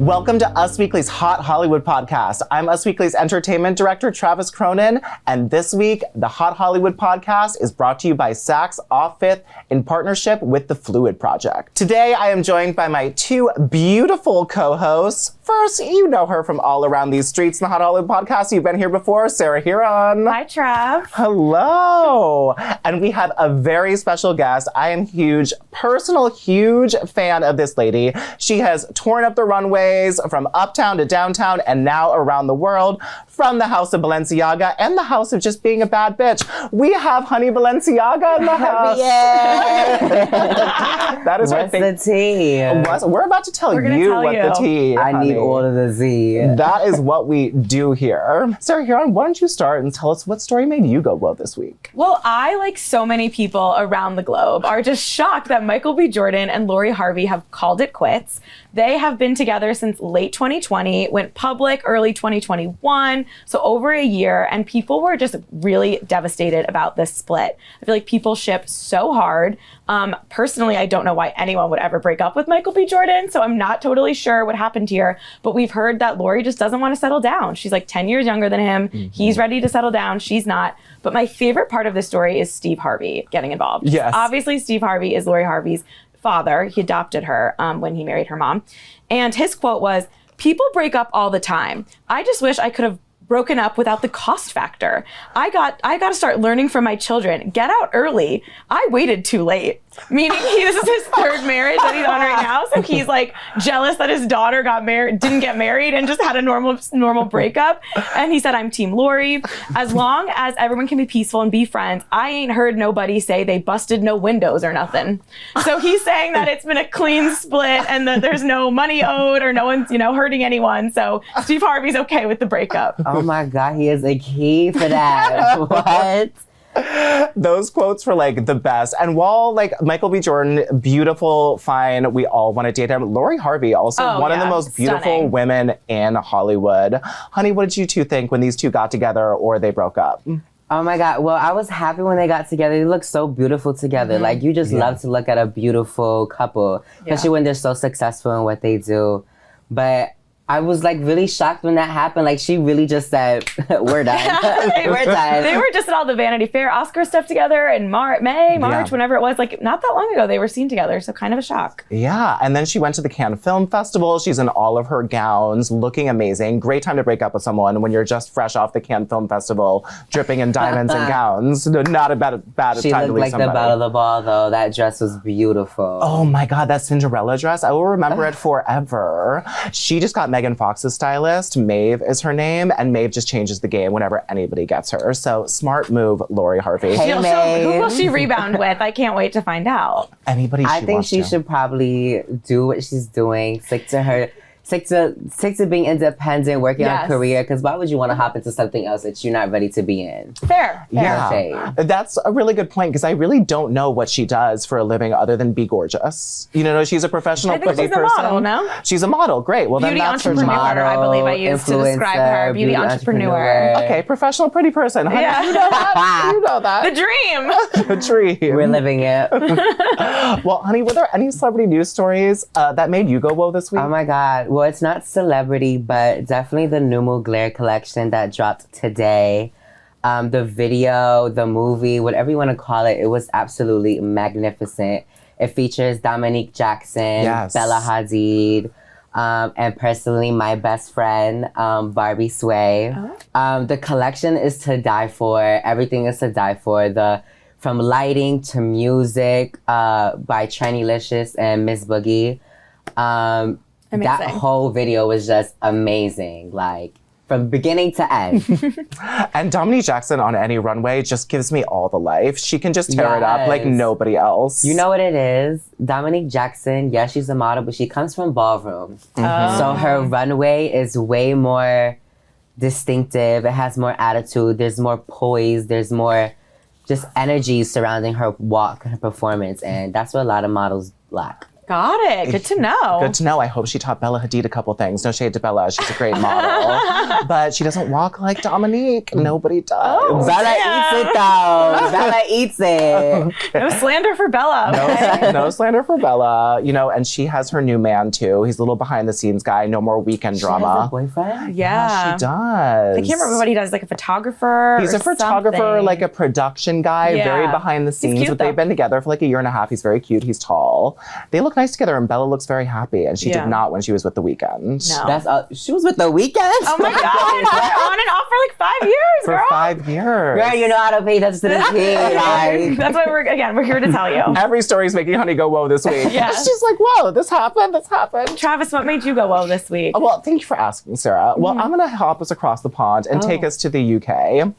Welcome to Us Weekly's Hot Hollywood podcast. I'm Us Weekly's entertainment director, Travis Cronin, and this week, the Hot Hollywood podcast is brought to you by Saks Off Fifth in partnership with the Fluid Project. Today, I am joined by my two beautiful co-hosts. First, you know her from all around these streets in the Hot Hollywood podcast. You've been here before, Sarah Huron. Hi, Trav. Hello. And we have a very special guest. I am huge fan of this lady. She has torn up the runways from uptown to downtown and now around the world, from the house of Balenciaga and the house of just being a bad bitch. We have Honey Balenciaga in the house. That is What's the tea? We're about to tell you what the tea. I need all of the Z. That is what we do here. Sarah Huron, why don't you start and tell us what story made you go well this week? Well, I, like so many people around the globe, are just shocked that Michael B. Jordan and Lori Harvey have called it quits. They have been together since late 2020, went public early 2021, so over a year, and people were just really devastated about this split. I feel like people ship so hard. Personally, I don't know why anyone would ever break up with Michael B. Jordan, so I'm not totally sure what happened here, but we've heard that Lori just doesn't want to settle down. She's like 10 years younger than him. Mm-hmm. He's ready to settle down. She's not. But my favorite part of this story is Steve Harvey getting involved. Yes. Obviously, Steve Harvey is Lori Harvey's father. He adopted her when he married her mom. And his quote was, "People break up all the time. I just wish I could have broken up without the cost factor. I got to start learning from my children. Get out early. I waited too late." Meaning this is his third marriage that he's on right now. So he's like jealous that his daughter didn't get married and just had a normal breakup. And he said, "I'm team Lori. As long as everyone can be peaceful and be friends, I ain't heard nobody say they busted no windows or nothing." So he's saying that it's been a clean split and that there's no money owed or no one's, hurting anyone. So Steve Harvey's okay with the breakup. Oh my God, he is a key for that. What? Those quotes were like the best. And while like Michael B. Jordan, beautiful, fine, we all want to date him, Lori Harvey, also one of the most beautiful women in Hollywood. Honey, what did you two think when these two got together or they broke up? Oh my God. Well, I was happy when they got together. They look so beautiful together. Mm-hmm. Like, you just love to look at a beautiful couple, especially when they're so successful in what they do. But I was like really shocked when that happened. Like, she really just said, "We're done. We're done." They were just at all the Vanity Fair Oscar stuff together in March, whenever it was. Like, not that long ago, they were seen together. So kind of a shock. Yeah. And then she went to the Cannes Film Festival. She's in all of her gowns, looking amazing. Great time to break up with someone when you're just fresh off the Cannes Film Festival, dripping in diamonds and gowns. Not a bad time to leave somebody. She looked like the belle of the ball, though. That dress was beautiful. Oh my God, that Cinderella dress. I will remember it forever. She just got Megan Fox's stylist. Maeve is her name, and Maeve just changes the game whenever anybody gets her. So smart move, Lori Harvey. Hey, Maeve. Who will she rebound with? I can't wait to find out. Anybody I think she should probably do what she's doing, stick to being independent, working on a career, because why would you want to hop into something else that you're not ready to be in? Fair. Yeah, that's a really good point, because I really don't know what she does for a living other than be gorgeous. She's a professional pretty person. She's a model, no? She's a model, great. Well, beauty then that's entrepreneur, her model, I believe I used to describe her. Beauty entrepreneur. Okay, professional pretty person. Honey, you know that. You know that. The dream. The dream. We're living it. Well, honey, were there any celebrity news stories that made you go whoa this week? Oh my God. Well, it's not celebrity, but definitely the new Mugler collection that dropped today. The video, the movie, whatever you want to call it, it was absolutely magnificent. It features Dominique Jackson, Bella Hadid, and personally my best friend, Barbie Sway. The collection is to die for. Everything is to die for. From lighting to music by Trennylicious and Miss Boogie. That whole video was just amazing, like from beginning to end. And Dominique Jackson on any runway just gives me all the life. She can just tear it up like nobody else. You know what it is? Dominique Jackson, she's a model, but she comes from ballroom. Mm-hmm. So her runway is way more distinctive. It has more attitude. There's more poise. There's more just energy surrounding her walk and her performance. And that's what a lot of models lack. Got it. Good to know. Good to know. I hope she taught Bella Hadid a couple things. No shade to Bella. She's a great model. But she doesn't walk like Dominique. Nobody does. Oh, Bella eats it, though. Bella eats it. Okay. No slander for Bella. Okay? No slander for Bella. You know, and she has her new man, too. He's a little behind-the-scenes guy. No more weekend drama. She has a boyfriend? Yeah. She does. I can't remember what he does. Like a photographer. He's a photographer, something. like a production guy, very behind the scenes. Cute, but they've been together for like a year and a half. He's very cute. He's tall. They look nice together, and Bella looks very happy. And she did not when she was with The Weeknd. No. She was with The Weeknd? Oh my God. On and off for like 5 years, For girl. 5 years. Girl, you know how to pay attention to the tea. Like. That's why we're here to tell you. Every story's making Honey go whoa this week. Yeah. She's like, whoa, this happened. Travis, what made you go whoa this week? Well, thank you for asking, Sarah. Well, I'm going to help us across the pond and take us to the UK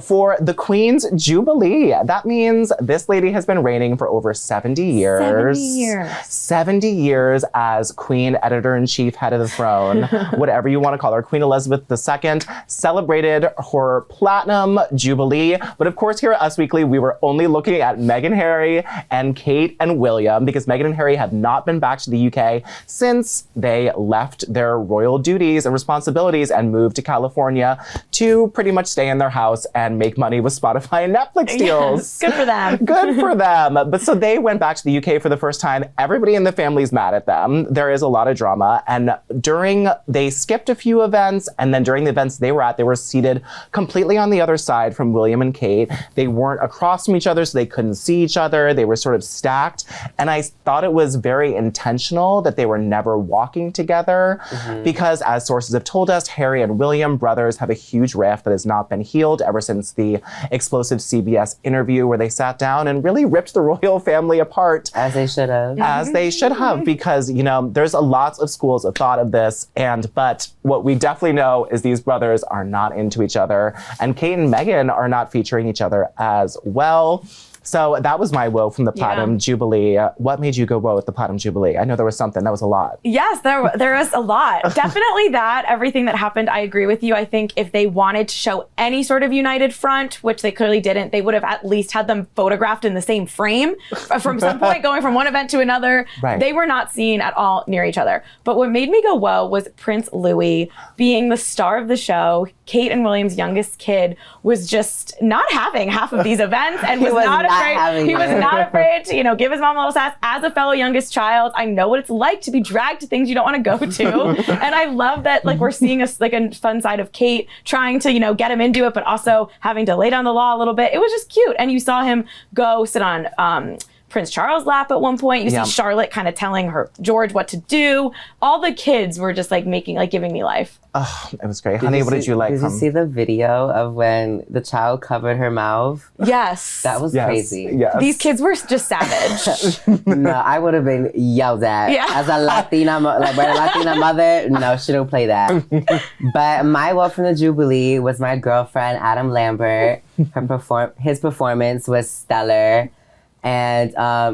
for the Queen's Jubilee. That means this lady has been reigning for over 70 years. 70 years. 70 years as Queen, Editor-in-Chief, Head of the Throne, whatever you want to call her. Queen Elizabeth II celebrated her Platinum Jubilee. But of course, here at Us Weekly, we were only looking at Meghan, Harry, and Kate and William, because Meghan and Harry have not been back to the UK since they left their royal duties and responsibilities and moved to California to pretty much stay in their house and make money with Spotify and Netflix deals. Good for them. Good for them. But so they went back to the UK for the first time. Everybody in the family's mad at them. There is a lot of drama. And they skipped a few events. And then during the events they were seated completely on the other side from William and Kate. They weren't across from each other, so they couldn't see each other. They were sort of stacked. And I thought it was very intentional that they were never walking together because, as sources have told us, Harry and William, brothers, have a huge rift that has not been healed ever since the explosive CBS interview where they sat down and really ripped the royal family apart. As they should have. As they should have, because, you know, there's lots of schools of thought of this. But what we definitely know is these brothers are not into each other. And Kate and Meghan are not featuring each other as well. So that was my woe from the Platinum Jubilee. What made you go whoa at the Platinum Jubilee? I know there was something. That was a lot. Yes, there was a lot. Definitely that. Everything that happened, I agree with you. I think if they wanted to show any sort of united front, which they clearly didn't, they would have at least had them photographed in the same frame from some point going from one event to another. Right. They were not seen at all near each other. But what made me go whoa was Prince Louis being the star of the show. Kate and William's youngest kid was just not having half of these events and was not afraid. He was not afraid to, give his mom a little sass. As a fellow youngest child, I know what it's like to be dragged to things you don't want to go to. And I love that, we're seeing a fun side of Kate trying to, get him into it, but also having to lay down the law a little bit. It was just cute. And you saw him go sit on Prince Charles' lap at one point. You see Charlotte kind of telling George what to do. All the kids were just giving me life. Oh, it was great. Honey, what did you like? Did you see the video of when the child covered her mouth? Yes. That was crazy. Yes. These kids were just savage. No, I would have been yelled at. Yeah. As a Latina, Latina mother, no, she don't play that. But my woe from the Jubilee was my girlfriend, Adam Lambert. His performance was stellar. And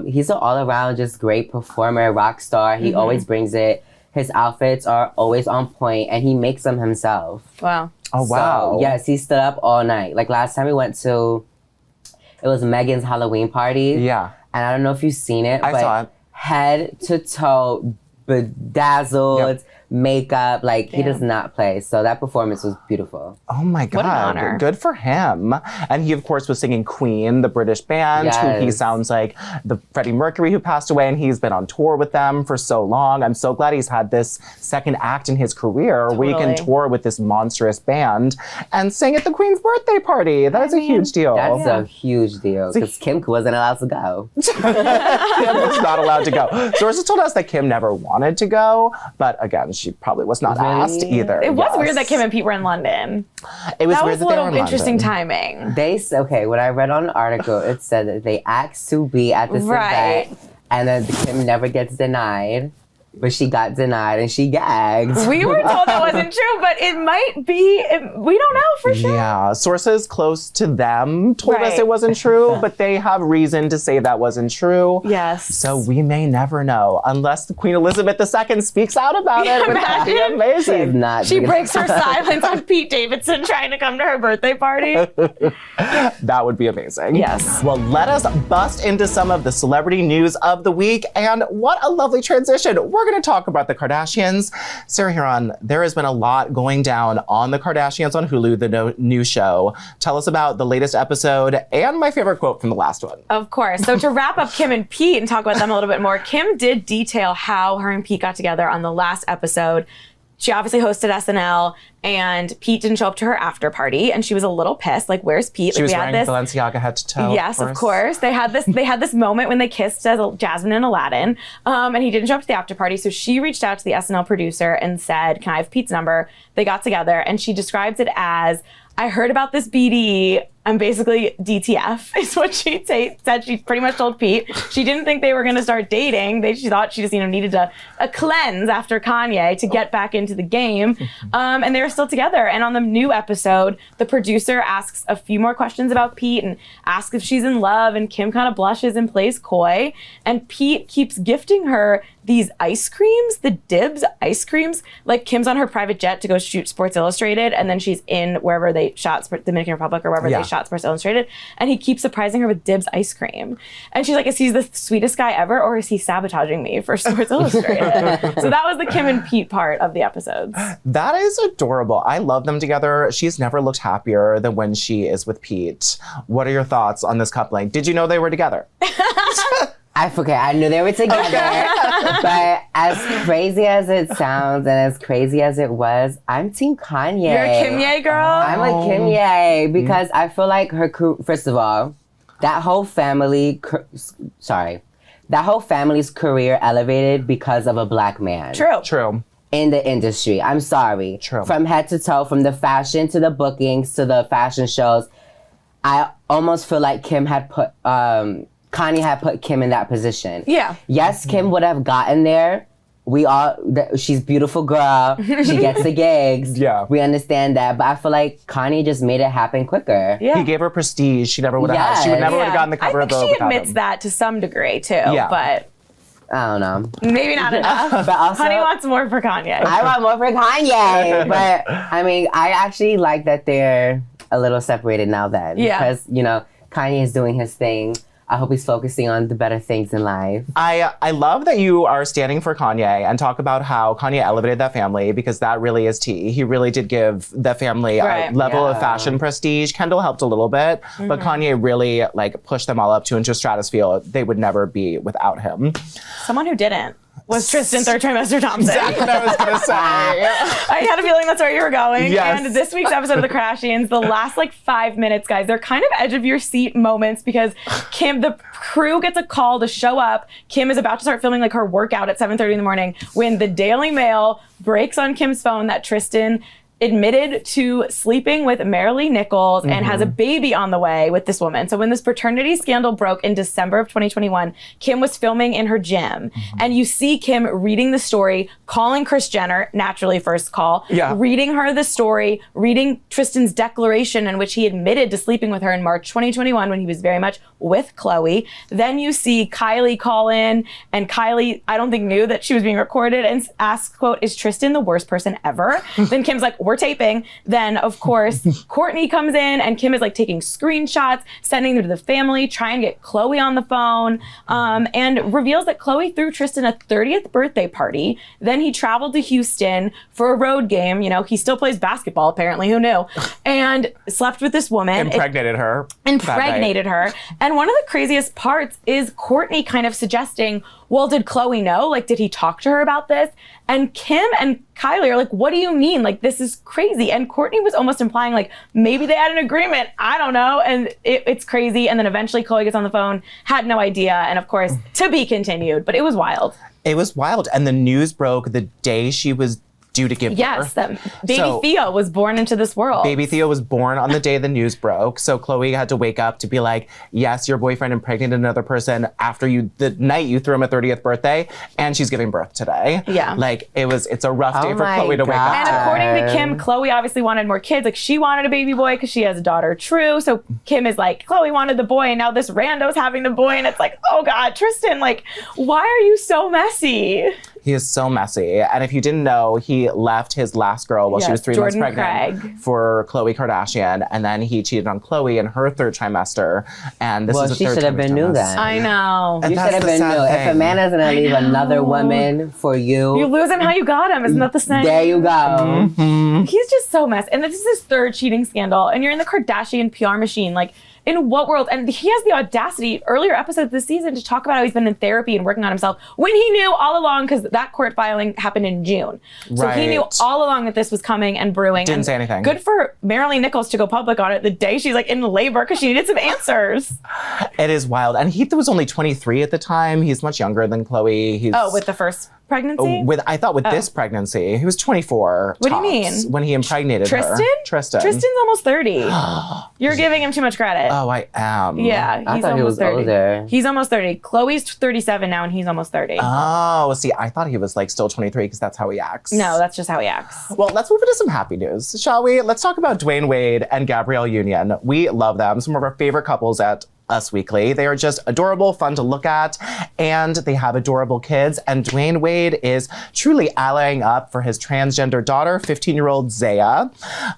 he's an all-around just great performer, rock star. He always brings it. His outfits are always on point, and he makes them himself. Wow. Oh, wow. So, yes, he stood up all night. Last time we went to, it was Meghan's Halloween party. Yeah. And I don't know if you've seen it, I saw it. Head to toe, bedazzled, makeup, he does not play. So that performance was beautiful. Oh my God. What an honor. Good for him. And he, of course, was singing Queen, the British band, who he sounds like the Freddie Mercury who passed away, and he's been on tour with them for so long. I'm so glad he's had this second act in his career where he can tour with this monstrous band and sing at the Queen's birthday party. That is a huge deal. That's a huge deal, because Kim wasn't allowed to go. Kim was not allowed to go. Sources told us that Kim never wanted to go, but again, she probably was not asked either. It was weird that Kim and Pete were in London. It was that weird was a little interesting timing. When I read on an article, it said that they asked to be at this event, and then Kim never gets denied. but she got denied and she gagged. We were told that wasn't true, but it might be. We don't know for sure. Yeah, sources close to them told us it wasn't true, but they have reason to say that wasn't true. Yes. So we may never know unless the Queen Elizabeth II speaks out about it. Would that be amazing? She breaks her silence on Pete Davidson trying to come to her birthday party. That would be amazing. Yes. Well, let us bust into some of the celebrity news of the week. And what a lovely transition. We're going to talk about the Kardashians. Sarah Huron, there has been a lot going down on the Kardashians on Hulu, the new show. Tell us about the latest episode and my favorite quote from the last one. Of course. So to wrap up Kim and Pete and talk about them a little bit more, Kim did detail how her and Pete got together on the last episode. She obviously hosted SNL, and Pete didn't show up to her after party, and she was a little pissed. Like, where's Pete? She was wearing Balenciaga head to toe. Yes, of course. They had this moment when they kissed as Jasmine and Aladdin, and he didn't show up to the after party. So she reached out to the SNL producer and said, "Can I have Pete's number?" They got together, and she describes it as, "I heard about this BD. I'm basically DTF," is what she said. She pretty much told Pete. She didn't think they were going to start dating. She thought she just needed a cleanse after Kanye to get back into the game. And they were still together. And on the new episode, the producer asks a few more questions about Pete and asks if she's in love. And Kim kind of blushes and plays coy. And Pete keeps gifting her these ice creams, the Dibs ice creams. Like, Kim's on her private jet to go shoot Sports Illustrated, and then she's in wherever they shot Dominican Republic or wherever they shot Sports Illustrated, and he keeps surprising her with Dibs ice cream. And she's like, is he the sweetest guy ever, or is he sabotaging me for Sports Illustrated? So that was the Kim and Pete part of the episodes. That is adorable. I love them together. She's never looked happier than when she is with Pete. What are your thoughts on this coupling? Did you know they were together? I forget. I knew they were together. But as crazy as it sounds and as crazy as it was, I'm Team Kanye. You're a Kimye girl? I'm a Kimye because I feel like her crew, first of all, that whole family's career elevated because of a black man. True. In the industry. I'm sorry. True. From head to toe, from the fashion to the bookings to the fashion shows, I almost feel like Kanye had put Kim in that position. Yeah. Yes, Kim would have gotten there. She's a beautiful girl. She gets the gigs. Yeah. We understand that. But I feel like Kanye just made it happen quicker. Yeah. He gave her prestige. She never would have had. She would never would have gotten the cover of Vogue. I think she admits that to some degree too. Yeah. But I don't know. Maybe not enough. But also, Honey wants more for Kanye. I want more for Kanye. But I mean, I actually like that they're a little separated now then. Yeah. Because, Kanye is doing his thing. I hope he's focusing on the better things in life. I love that you are standing for Kanye and talk about how Kanye elevated that family, because that really is tea. He really did give the family a level of fashion prestige. Kendall helped a little bit, but Kanye really pushed them all up to into a stratosphere they would never be without him. Someone who didn't was Tristan third trimester Thompson. Exactly what I was going to say. I had a feeling that's where you were going. Yes. And this week's episode of The Kardashians, the last 5 minutes, guys, they're kind of edge of your seat moments because the crew gets a call to show up. Kim is about to start filming her workout at 7:30 in the morning when the Daily Mail breaks on Kim's phone that Tristan admitted to sleeping with Marilee Nichols and has a baby on the way with this woman. So when this paternity scandal broke in December of 2021, Kim was filming in her gym. And you see Kim reading the story, calling Kris Jenner, naturally first call, reading her the story, reading Tristan's declaration in which he admitted to sleeping with her in March 2021 when he was very much with Khloe. Then you see Kylie call in, and Kylie, I don't think knew that she was being recorded, and asks, quote, "Is Tristan the worst person ever?" Then Kim's like, "We're taping." Then, of course, Kourtney comes in, and Kim is taking screenshots, sending them to the family, trying to get Khloe on the phone, and reveals that Khloe threw Tristan a 30th birthday party. Then he traveled to Houston for a road game. He still plays basketball, apparently, who knew? And slept with this woman. Impregnated her. And one of the craziest parts is Kourtney kind of suggesting, well, did Khloe know? Did he talk to her about this? And Kim and Kylie are like, what do you mean? This is crazy. And Kourtney was almost implying, maybe they had an agreement. I don't know. And it's crazy. And then eventually Khloe gets on the phone, had no idea. And of course, to be continued. But it was wild. It was wild. And the news broke the day she was due to give birth. Yes, baby Theo was born into this world. Baby Theo was born on the day the news broke. So Khloe had to wake up to be like, yes, your boyfriend impregnated another person after the night you threw him a 30th birthday, and she's giving birth today. Yeah. Like, it's a rough day for Khloe to wake up. And according to Kim, Khloe obviously wanted more kids. Like, she wanted a baby boy because she has a daughter, True. So Kim is like, Khloe wanted the boy, and now this rando's having the boy. And it's like, oh God, Tristan, like, why are you so messy? He is so messy. And if you didn't know, he left his last girl while she was 3 months pregnant for Khloe Kardashian. And then he cheated on Khloe in her 3rd trimester. And this is the she third should have been new then. I know. You should have been new. If a man is going to leave another woman for you. You lose him how you got him. Isn't that the saying? There you go. He's just so messy. And this is his 3rd cheating scandal. And you're in the Kardashian PR machine. Like, in what world? And he has the audacity, earlier episodes this season, to talk about how he's been in therapy and working on himself when he knew all along, because that court filing happened in June. So he knew all along that this was coming and brewing. Didn't say anything. Good for Marilyn Nichols to go public on it the day she's like in labor because she needed some answers. It is wild. And he was only 23 at the time. He's much younger than Khloe. With the first pregnancy? I thought with this pregnancy, he was 24. What do you mean? When he impregnated her. Tristan? Tristan's almost 30. You're giving him too much credit. Oh, I am. Yeah, I thought he was 30. older. He's almost 30. Chloe's 37 now, and he's almost 30. Oh, see, I thought he was like still 23 because that's how he acts. No, that's just how he acts. Well, let's move into some happy news, shall we? Let's talk about Dwayne Wade and Gabrielle Union. We love them. Some of our favorite couples at Us Weekly. They are just adorable, fun to look at, and they have adorable kids. And Dwayne Wade is truly allying up for his transgender daughter, 15-year-old Zaya.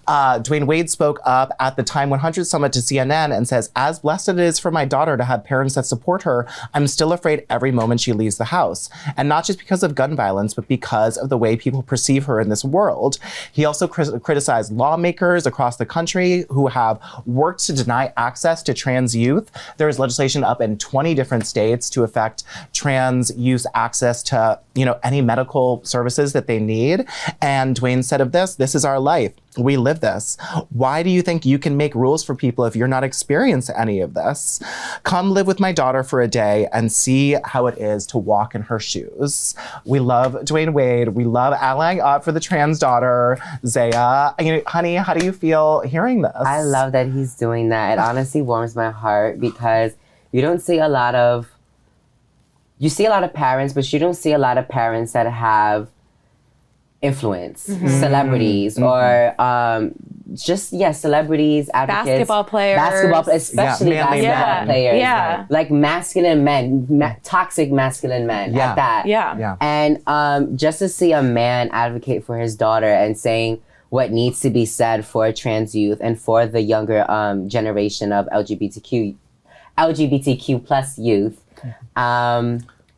Dwayne Wade spoke up at the Time 100 Summit to CNN and says, as blessed it is for my daughter to have parents that support her, I'm still afraid every moment she leaves the house. And not just because of gun violence, but because of the way people perceive her in this world. He also criticized lawmakers across the country who have worked to deny access to trans youth. There is legislation up in 20 different states to affect trans youth access to, any medical services that they need. And Dwayne said of this is our life. We live this. Why do you think you can make rules for people if you're not experiencing any of this? Come live with my daughter for a day and see how it is to walk in her shoes. We love Dwayne Wade. We love allying up for the trans daughter, Zaya. Honey, how do you feel hearing this? I love that he's doing that. It honestly warms my heart because you don't see a lot of... You see a lot of parents, but you don't see a lot of parents that have influence, celebrities, or celebrities, advocates, basketball players, especially basketball players, like masculine men, toxic masculine men at that. And just to see a man advocate for his daughter and saying what needs to be said for trans youth and for the younger generation of LGBTQ plus youth.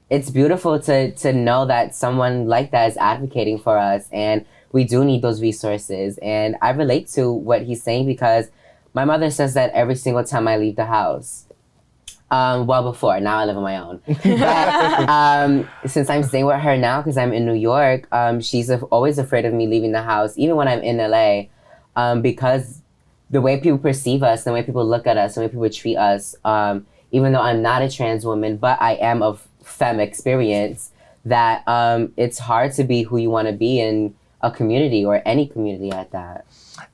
It's beautiful to know that someone like that is advocating for us, and we do need those resources. And I relate to what he's saying because my mother says that every single time I leave the house. Before. Now I live on my own. But since I'm staying with her now because I'm in New York, she's always afraid of me leaving the house, even when I'm in LA, because the way people perceive us, the way people look at us, the way people treat us, even though I'm not a trans woman, but I am of femme experience, that it's hard to be who you want to be in a community or any community at that.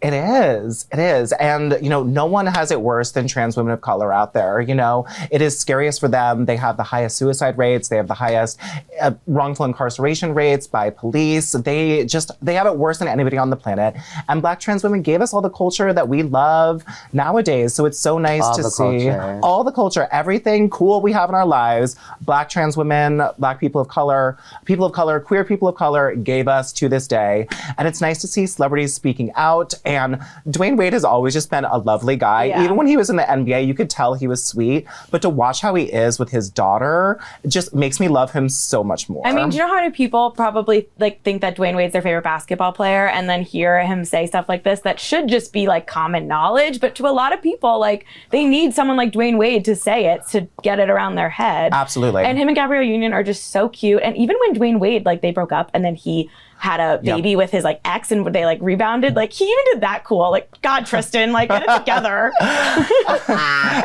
It is. And, no one has it worse than trans women of color out there. It is scariest for them. They have the highest suicide rates. They have the highest wrongful incarceration rates by police. They have it worse than anybody on the planet. And Black trans women gave us all the culture that we love nowadays. So it's so nice to see all the culture, everything cool we have in our lives. Black trans women, Black people of color, queer people of color gave us to this day. And it's nice to see celebrities speaking out. And Dwayne Wade has always just been a lovely guy. Yeah. Even when he was in the NBA, you could tell he was sweet. But to watch how he is with his daughter just makes me love him so much more. I mean, do you know how many people probably think that Dwayne Wade's their favorite basketball player and then hear him say stuff like this that should just be common knowledge? But to a lot of people, they need someone like Dwayne Wade to say it to get it around their head. Absolutely. And him and Gabrielle Union are just so cute. And even when Dwayne Wade, they broke up and then he had a baby with his like ex and they like rebounded. Like he even did that cool. Like, God, Tristan, like get it together.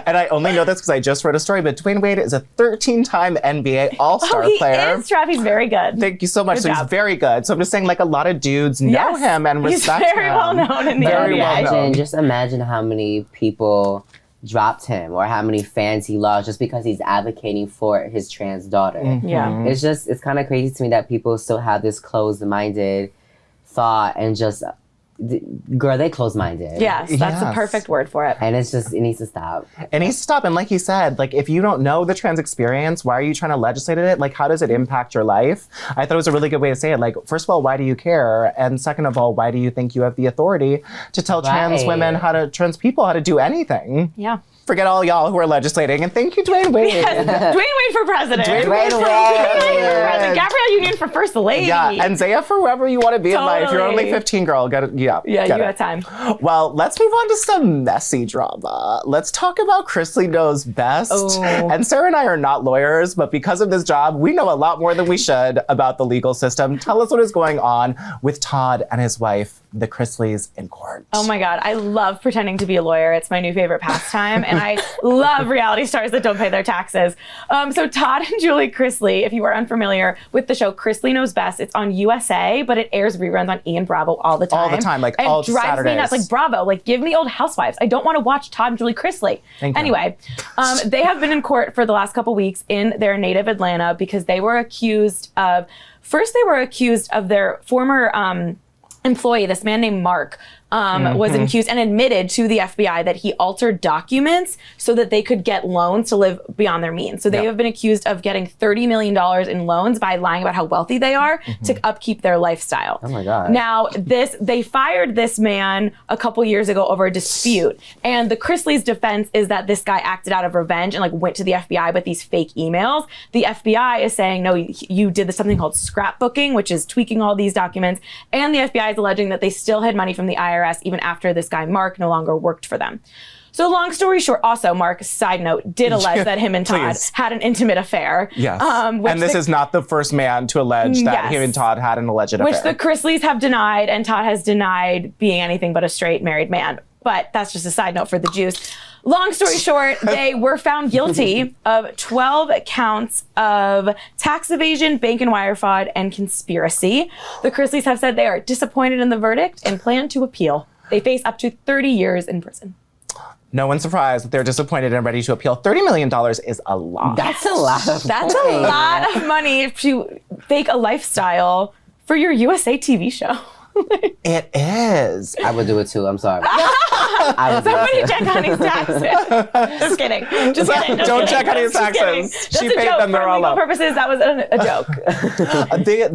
And I only know this because I just read a story, but Dwayne Wade is a 13-time NBA All-Star player. He is, Trav. He's very good. Thank you so much. Good job. He's very good. So I'm just saying, like, a lot of dudes know him and respect him. He's very well known in the NBA. Just imagine how many people dropped him or how many fans he lost just because he's advocating for his trans daughter. Yeah. It's kind of crazy to me that people still have this closed-minded thought and just, girl, they closed-minded. Yes, that's the perfect word for it. And it needs to stop. It needs to stop. And like he said, like, if you don't know the trans experience, why are you trying to legislate it? Like, how does it impact your life? I thought it was a really good way to say it. Like, first of all, why do you care? And second of all, why do you think you have the authority to tell trans women trans people how to do anything? Yeah. Forget all y'all who are legislating. And thank you, Dwayne Wade. Yes. Dwayne Wade for president. Dwayne Wade for president. Gabrielle Union for first lady. Yeah, and Zaya for whoever you want to be in life. You're only 15, girl. Get it. Yeah, you got time. Well, let's move on to some messy drama. Let's talk about Chrisley Knows Best. And Sarah and I are not lawyers, but because of this job, we know a lot more than we should about the legal system. Tell us what is going on with Todd and his wife, the Chrisleys, in court. Oh my God, I love pretending to be a lawyer. It's my new favorite pastime. And I love reality stars that don't pay their taxes. So Todd and Julie Chrisley, if you are unfamiliar with the show Chrisley Knows Best, it's on USA, but it airs reruns on E! and Bravo all the time. All the time, like and all drives Saturdays. Me nuts. Like, Bravo, like give me old housewives. I don't want to watch Todd and Julie Chrisley. Anyway, they have been in court for the last couple weeks in their native Atlanta because they were accused of, first they were accused of their former employee, this man named Mark, was accused and admitted to the FBI that he altered documents so that they could get loans to live beyond their means. So they have been accused of getting $30 million in loans by lying about how wealthy they are to upkeep their lifestyle. Oh my God. Now, they fired this man a couple years ago over a dispute. And the Chrisley's defense is that this guy acted out of revenge and like went to the FBI with these fake emails. The FBI is saying, no, you did something called scrapbooking, which is tweaking all these documents. And the FBI is alleging that they still had money from the IRS even after this guy, Mark, no longer worked for them. So long story short, also, Mark, side note, did allege that him and Todd had an intimate affair. Yes. And this is not the first man to allege that him and Todd had an alleged affair. Which the Chrisleys have denied, and Todd has denied being anything but a straight married man. But that's just a side note for the juice. Long story short, they were found guilty of 12 counts of tax evasion, bank and wire fraud, and conspiracy. The Chrisleys have said they are disappointed in the verdict and plan to appeal. They face up to 30 years in prison. No one's surprised that they're disappointed and ready to appeal. $30 million is a lot. That's a lot of That's a lot of money to fake a lifestyle for your USA TV show. It is. I would do it too. I'm sorry. Somebody check Honey's taxes. Just kidding. Just kidding. Don't check Honey's taxes. She paid them. They're all up. For legal purposes, that was a joke.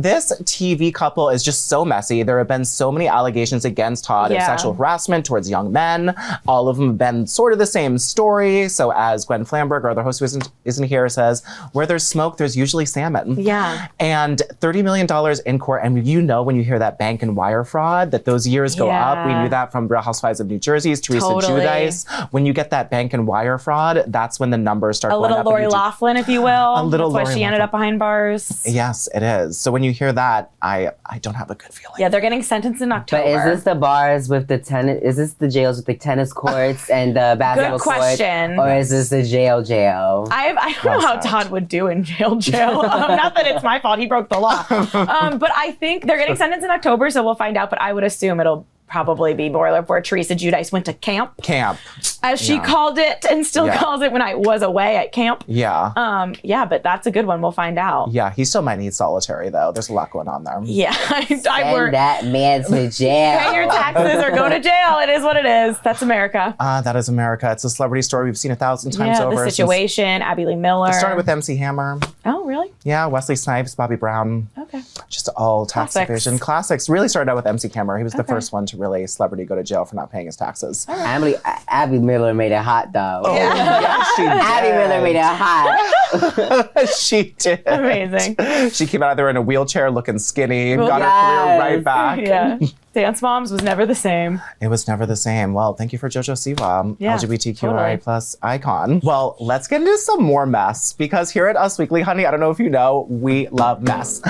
This TV couple is just so messy. There have been so many allegations against Todd of sexual harassment towards young men. All of them have been sort of the same story. So as Gwen Flamberg, our other host who isn't here, says, where there's smoke, there's usually salmon. Yeah. And $30 million in court. And you know when you hear that bank and wire fraud, that those years go up. We knew that from Real Housewives of New Jersey's Teresa Giudice. When you get that bank and wire fraud, that's when the numbers start going up. A little Lori Loughlin, if you will. A little Lori That's why she ended up behind bars. Yes, it is. So when you hear that, I don't have a good feeling. Yeah, they're getting sentenced in October. But is this the bars with the tennis? Is this the jails with the tennis courts and the basketball courts? Good question. Or is this the jail? I don't know how Todd would do in jail. Not that it's my fault. He broke the law. But I think they're getting sentenced in October, so we'll find out. But I would assume it'll probably be more like where Teresa Giudice went to camp. As she called it and still calls it when I was away at camp. Yeah. But that's a good one. We'll find out. Yeah, he still might need solitary though. There's a lot going on there. Yeah. Send that man to jail. Pay your taxes or go to jail. It is what it is. That's America. That is America. It's a celebrity story we've seen 1,000 times over. The Situation, Abby Lee Miller. It started with MC Hammer. Oh, really? Yeah, Wesley Snipes, Bobby Brown. Okay. Just all tax evasion classics. Really started out with MC Hammer. He was the first one to really celebrity go to jail for not paying his taxes. Abby Miller made it hot though. Oh, yeah, she did. Abby Miller made it hot. She did. Amazing. She came out of there in a wheelchair looking skinny, got her career right back. Yeah. Dance Moms was never the same. It was never the same. Well, thank you for Jojo Siwa, Yeah, LGBTQIA plus icon. Well, let's get into some more mess, because here at Us Weekly, honey, I don't know if you know, we love mess.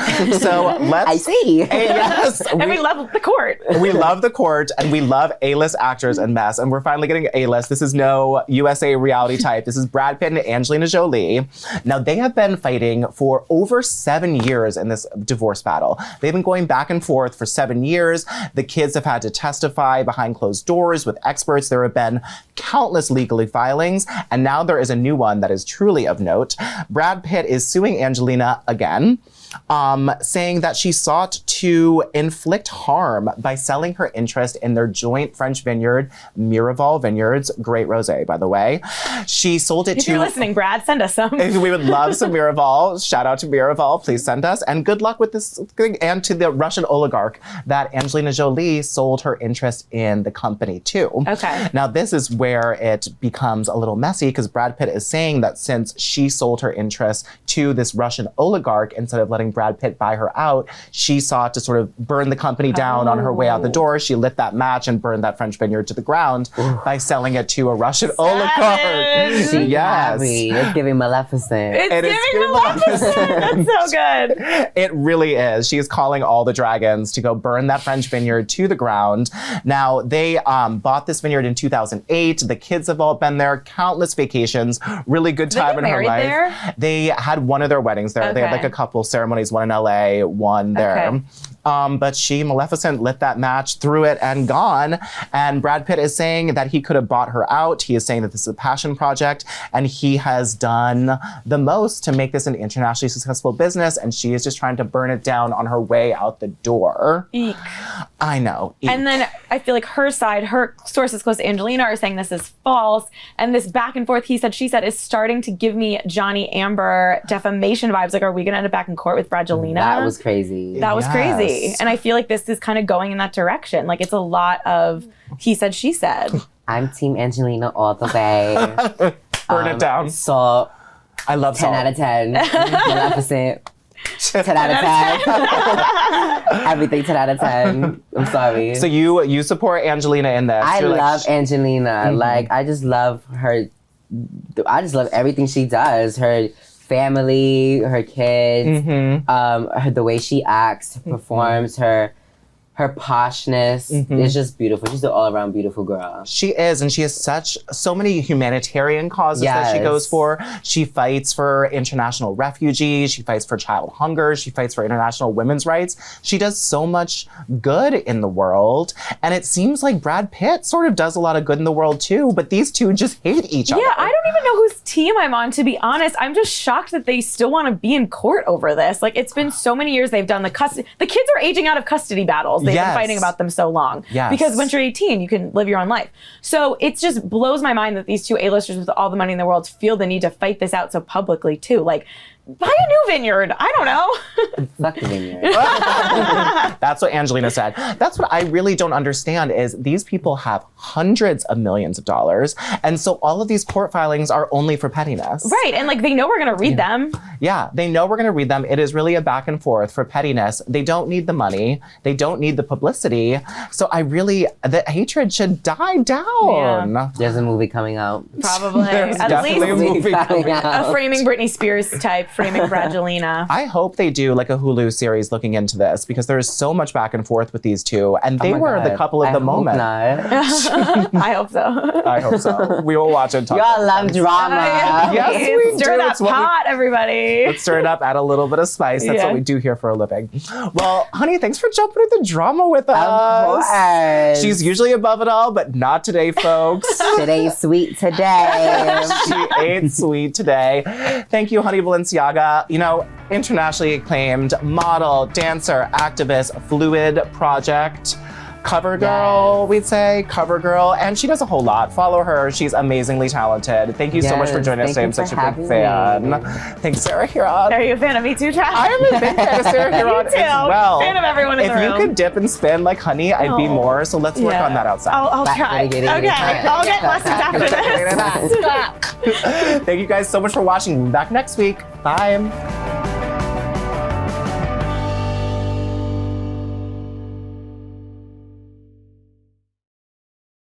So let's... I see. Yes. And we love the court. We love the court, and we love A-list actors and mess, and we're finally getting A-list. This is no USA reality type. This is Brad Pitt and Angelina Jolie. Now, they have been fighting for over 7 years in this divorce battle. They've been going back and forth for 7 years. The kids have had to testify behind closed doors with experts. There have been countless legal filings, and now there is a new one that is truly of note. Brad Pitt is suing Angelina again, saying that she sought to inflict harm by selling her interest in their joint French vineyard, Mirival Vineyards. Great rosé, by the way. She sold it If you're listening, Brad, send us some. We would love some Mirival. Shout out to Mirival. Please send us. And good luck with this thing. And to the Russian oligarch that Angelina Jolie sold her interest in the company to. Okay. Now, this is where it becomes a little messy, because Brad Pitt is saying that since she sold her interest to this Russian oligarch, instead of letting Brad Pitt buy her out, she sought to sort of burn the company down on her way out the door. She lit that match and burned that French vineyard to the ground by selling it to a Russian oligarch. She Yes. happy. It's giving Maleficent. It's It is giving Maleficent. That's so good. It really is. She is calling all the dragons to go burn that French vineyard to the ground. Now, they bought this vineyard in 2008. The kids have all been there, countless vacations, really good time in her life. There? They had one of their weddings there. They had like a couple ceremonies, one in LA, one there. Okay. But she, Maleficent, lit that match, threw it, and gone. And Brad Pitt is saying that he could have bought her out. He is saying that this is a passion project, and he has done the most to make this an internationally successful business, and she is just trying to burn it down on her way out the door. Eek. I know. Eek. And then I feel like her side, her sources close to Angelina are saying this is false. And this back and forth, he said, she said, is starting to give me Johnny Amber defamation vibes. Like, are we going to end up back in court with Bradgelina? That was crazy. That was crazy. Yes. And I feel like this is kind of going in that direction. Like, it's a lot of he said, she said. I'm Team Angelina all the way. Burn it down. Salt, I love 10 out of 10. Maleficent, 10 out of 10. Everything 10 out of 10. I'm sorry. So you support Angelina in this. I You're love Angelina. Like, I just love her. I just love everything she does. Her family, her kids, the way she acts, performs, her poshness is just beautiful. She's an all-around beautiful girl. She is, and she has so many humanitarian causes that she goes for. She fights for international refugees. She fights for child hunger. She fights for international women's rights. She does so much good in the world, and it seems like Brad Pitt sort of does a lot of good in the world too, but these two just hate each other. Yeah, I don't even know whose team I'm on, to be honest. I'm just shocked that they still want to be in court over this. Like, it's been so many years they've done the kids are aging out of custody battles. They've been fighting about them so long. Yes. Because once you're 18, you can live your own life. So it just blows my mind that these two A-listers with all the money in the world feel the need to fight this out so publicly too. Like, buy a new vineyard. I don't know. Fuck the vineyard. That's what Angelina said. That's what I really don't understand is these people have hundreds of millions of dollars. And so all of these court filings are only for pettiness. Right. And like, they know we're going to read them. Yeah, they know we're going to read them. It is really a back and forth for pettiness. They don't need the money. They don't need the publicity. So the hatred should die down. Yeah. There's a movie coming out. Probably. There's At definitely least a movie coming out. a framing Britney Spears type, framing Bradgelina. I hope they do like a Hulu series looking into this, because there is so much back and forth with these two, and they were the couple of the moment. I hope so. I hope so. We will watch it. Y'all love drama. Yes, we Stir do. that It's what pot, everybody. Let's stir it up, add a little bit of spice. That's what we do here for a living. Well, honey, thanks for jumping into the drama with us. Of course. She's usually above it all, but not today, folks. Shit ain't sweet today. She ain't sweet today. Thank you, honey Balenciaga. You know, internationally acclaimed model, dancer, activist, fluid project. Cover girl, we'd say. Cover girl. And she does a whole lot. Follow her. She's amazingly talented. Thank you so much for joining us today. I'm such a big fan. Thanks, Sarah Huron. Are you a fan of me too, Chad? I am a big fan of Sarah Huron as well. Fan of everyone in the room. If you could dip and spin like honey, I'd be more. So let's work on that outside. I'll try. Okay, I'll get lessons after this. Thank you guys so much for watching. We'll be back next week. Bye.